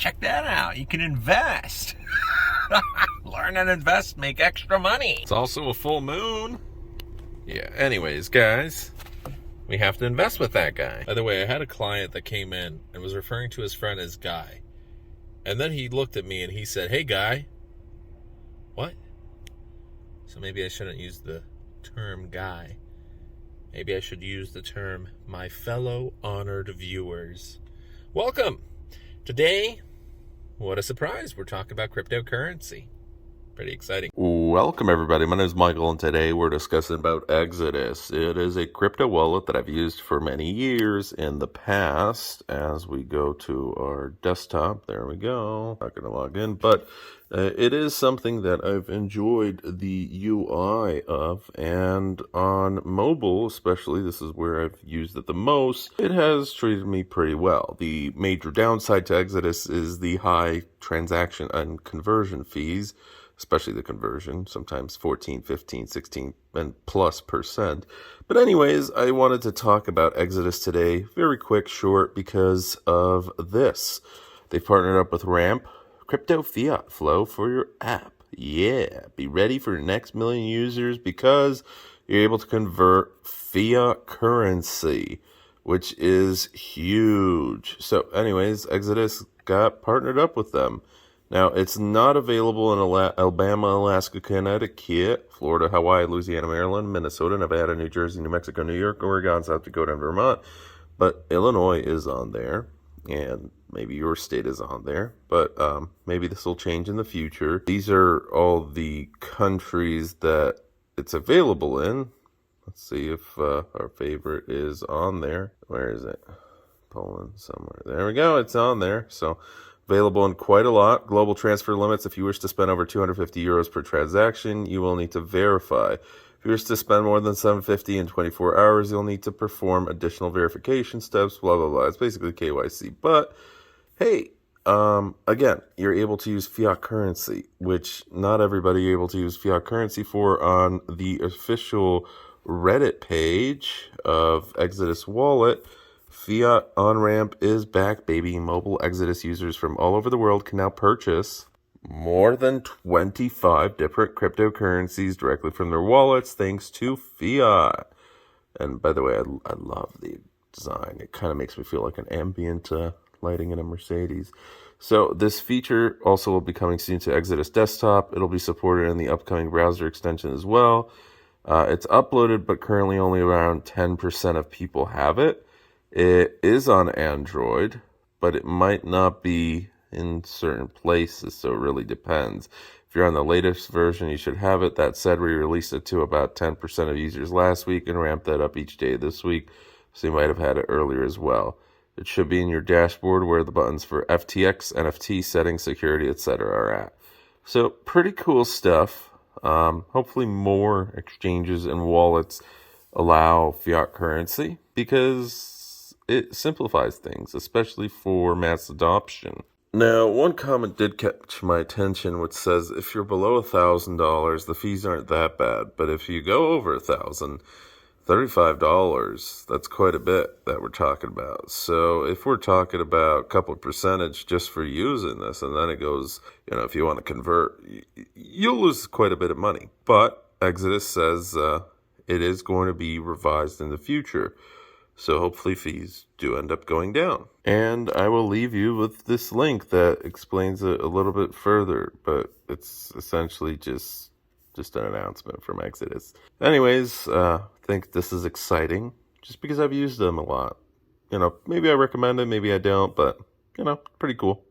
check that out. You can invest. Learn and invest, make extra money. It's also a full moon. Yeah, anyways, guys, we have to invest with that guy. By the way, I had a client that came in and was referring to his friend as Guy. And then he looked at me and he said, "Hey, Guy." What? So maybe I shouldn't use the term guy. Maybe I should use the term my fellow honored viewers. Welcome. Today, what a surprise. We're talking about cryptocurrency. Pretty exciting. Welcome, everybody. My name is Michael, and today we're discussing about Exodus. It is a crypto wallet that I've used for many years in the past. As we go to our desktop, there we go. Not going to log in, but it is something that I've enjoyed the UI of, and on mobile especially, this is where I've used it the most. It has treated me pretty well. The major downside to Exodus is the high transaction and conversion fees, especially the conversion, sometimes 14, 15, 16, and plus %. But anyways, I wanted to talk about Exodus today, very quick, short, because of this. They've partnered up with Ramp, crypto fiat flow for your app. Yeah, be ready for the next million users because you're able to convert fiat currency, which is huge. So anyways, Exodus got partnered up with them. Now, it's not available in Alabama, Alaska, Connecticut, Florida, Hawaii, Louisiana, Maryland, Minnesota, Nevada, New Jersey, New Mexico, New York, Oregon, South Dakota, and Vermont. But Illinois is on there, and maybe your state is on there. But maybe this will change in the future. These are all the countries that it's available in. Let's see if our favorite is on there. Where is it? Poland somewhere. There we go. It's on there. So available in quite a lot. Global transfer limits. If you wish to spend over 250 euros per transaction, you will need to verify. If you wish to spend more than 750 in 24 hours, you'll need to perform additional verification steps, blah, blah, blah. It's basically KYC. But, hey, again, you're able to use fiat currency, which not everybody is able to use fiat currency for. On the official Reddit page of Exodus Wallet, Fiat on-ramp is back, baby. Mobile Exodus users from all over the world can now purchase more than 25 different cryptocurrencies directly from their wallets thanks to Fiat. And by the way, I love the design. It kind of makes me feel like an ambient lighting in a Mercedes. So this feature also will be coming soon to Exodus Desktop. It'll be supported in the upcoming browser extension as well. It's uploaded, but currently only around 10% of people have it. It is on Android, but it might not be in certain places, so it really depends. If you're on the latest version, you should have it. That said, we released it to about 10% of users last week and ramped that up each day this week, so you might have had it earlier as well. It should be in your dashboard where the buttons for FTX, NFT, settings, security, etc. are at. So pretty cool stuff. Hopefully more exchanges and wallets allow fiat currency because it simplifies things, especially for mass adoption. Now, one comment did catch my attention, which says if you're below $1,000, the fees aren't that bad. But if you go over $1,000, $35, that's quite a bit that we're talking about. So if we're talking about a couple of percentage just for using this, and then it goes, if you want to convert, you'll lose quite a bit of money. But Exodus says it is going to be revised in the future. So hopefully fees do end up going down. And I will leave you with this link that explains it a little bit further, but it's essentially just an announcement from Exodus. Anyways, I think this is exciting just because I've used them a lot. Maybe I recommend it, maybe I don't, but, pretty cool.